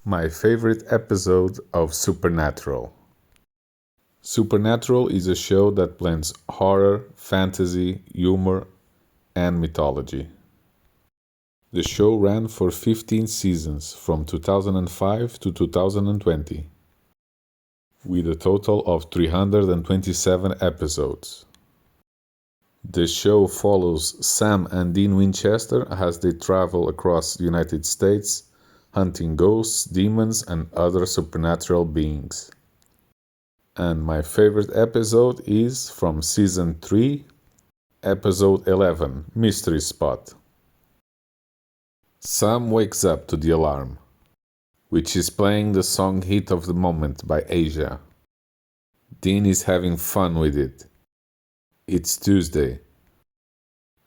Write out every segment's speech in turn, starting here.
My favorite episode of Supernatural. Supernatural is a show that blends horror, fantasy, humor, and mythology. The show ran for 15 seasons from 2005 to 2020, with a total of 327 episodes. The show follows Sam and Dean Winchester as they travel across the United States, hunting ghosts, demons, and other supernatural beings. And my favorite episode is from Season 3, Episode 11, Mystery Spot. Sam wakes up to the alarm, which is playing the song Hit of the Moment by Asia. Dean is having fun with it. It's Tuesday.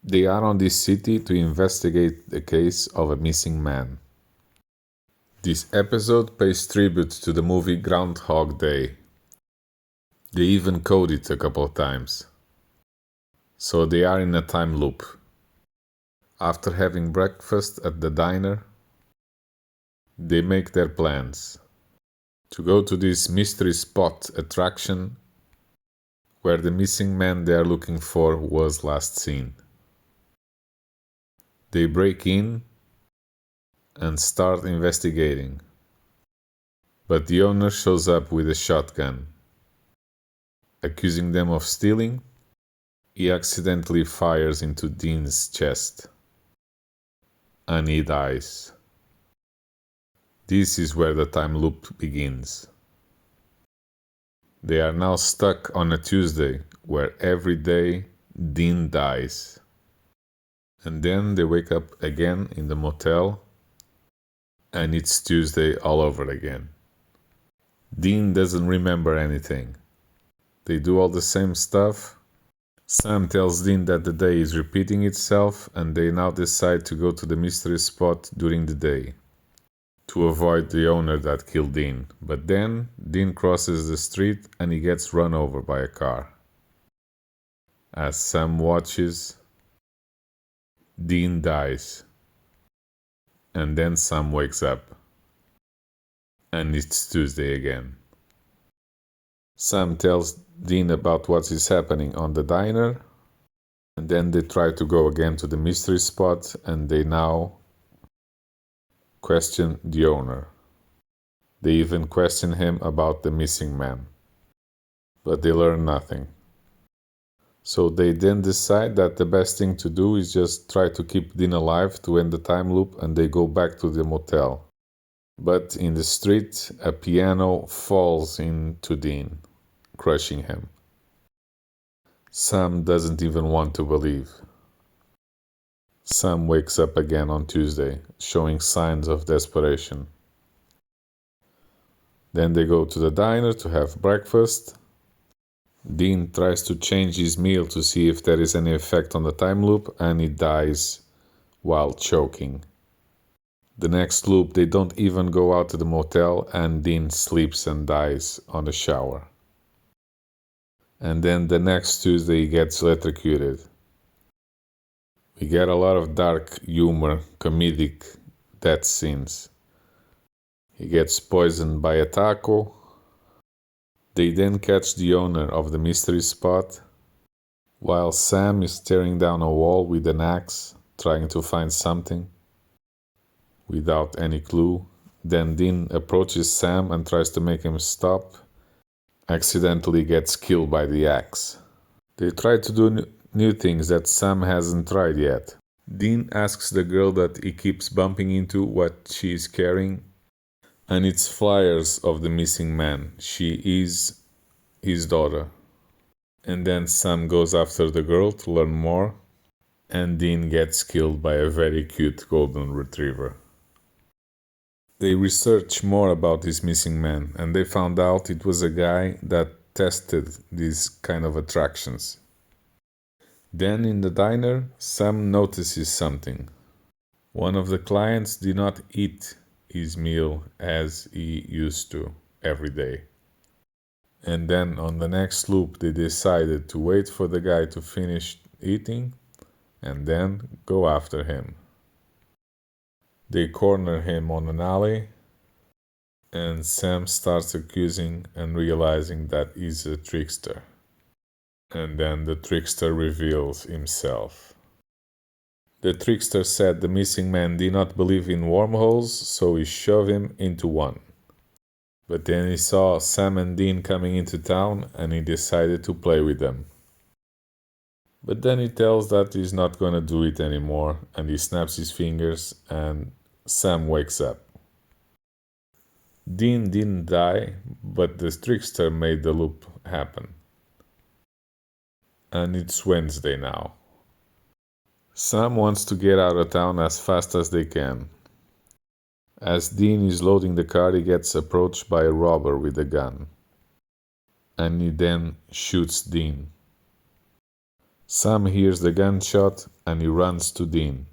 They are on this city to investigate the case of a missing man. This episode pays tribute to the movie Groundhog Day. They even code it a couple of times. So they are in a time loop. After having breakfast at the diner, they make their plans to go to this mystery spot attraction where the missing man they are looking for was last seen. They break in and start investigating, but the owner shows up with a shotgun. Accusing them of stealing, he accidentally fires into Dean's chest, and he dies. This is where the time loop begins. They are now stuck on a Tuesday where every day Dean dies. And then they wake up again in the motel and it's Tuesday all over again. Dean doesn't remember anything. They do all the same stuff. Sam tells Dean that the day is repeating itself and they now decide to go to the mystery spot during the day to avoid the owner that killed Dean. But then Dean crosses the street and he gets run over by a car. As Sam watches, Dean dies. And then Sam wakes up. And it's Tuesday again. Sam tells Dean about what is happening on the diner. And then they try to go again to the mystery spot and they now question the owner. They even question him about the missing man. But they learn nothing. So they then decide that the best thing to do is just try to keep Dean alive to end the time loop and they go back to the motel. But in the street, a piano falls into Dean, crushing him. Sam doesn't even want to believe. Sam wakes up again on Tuesday, showing signs of desperation. Then they go to the diner to have breakfast. Dean tries to change his meal to see if there is any effect on the time loop, and he dies while choking. The next loop, they don't even go out to the motel, and Dean sleeps and dies on the shower. And then the next Tuesday, he gets electrocuted. We get a lot of dark humor, comedic death scenes. He gets poisoned by a taco. They then catch the owner of the mystery spot, while Sam is staring down a wall with an axe, trying to find something, without any clue. Then Dean approaches Sam and tries to make him stop, accidentally gets killed by the axe. They try to do new things that Sam hasn't tried yet. Dean asks the girl that he keeps bumping into what she is carrying, and it's flyers of the missing man. She is his daughter. And then Sam goes after the girl to learn more, and Dean gets killed by a very cute golden retriever. They research more about this missing man, and they found out it was a guy that tested these kind of attractions. Then in the diner, Sam notices something. One of the clients did not eat his meal as he used to every day. And then on the next loop, they decided to wait for the guy to finish eating and then go after him. They corner him on an alley and Sam starts accusing and realizing that he's a trickster. And then the trickster reveals himself. The trickster said the missing man did not believe in wormholes, so he shoved him into one. But then he saw Sam and Dean coming into town and he decided to play with them. But then he tells that he's not gonna do it anymore and he snaps his fingers and Sam wakes up. Dean didn't die, but the trickster made the loop happen. And it's Wednesday now. Sam wants to get out of town as fast as they can. As Dean is loading the car, he gets approached by a robber with a gun. And he then shoots Dean. Sam hears the gunshot and he runs to Dean.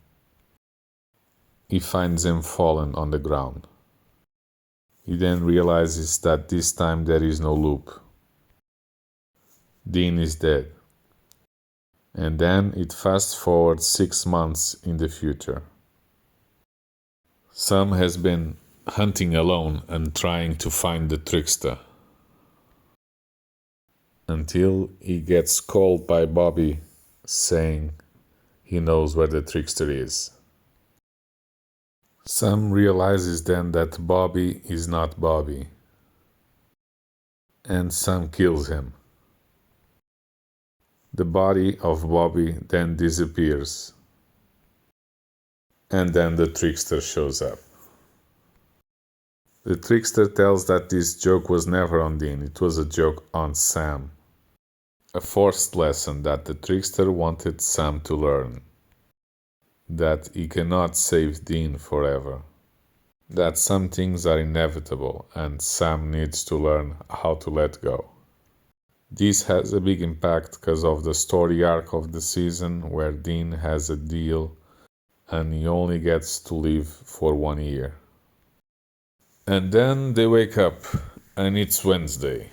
He finds him fallen on the ground. He then realizes that this time there is no loop. Dean is dead. And then it fast forwards 6 months in the future. Sam has been hunting alone and trying to find the trickster. Until he gets called by Bobby saying he knows where the trickster is. Sam realizes then that Bobby is not Bobby. And Sam kills him. The body of Bobby then disappears. And then the trickster shows up. The trickster tells that this joke was never on Dean, it was a joke on Sam. A forced lesson that the trickster wanted Sam to learn. That he cannot save Dean forever. That some things are inevitable and Sam needs to learn how to let go. This has a big impact because of the story arc of the season where Dean has a deal and he only gets to live for 1 year. And then they wake up and it's Wednesday.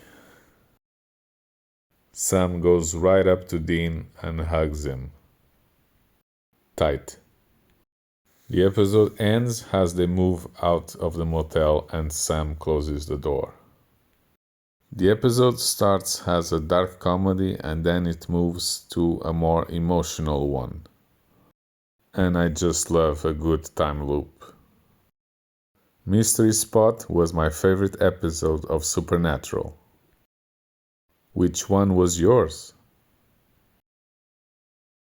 Sam goes right up to Dean and hugs him. Tight. The episode ends as they move out of the motel and Sam closes the door. The episode starts as a dark comedy and then it moves to a more emotional one. And I just love a good time loop. Mystery Spot was my favorite episode of Supernatural. Which one was yours?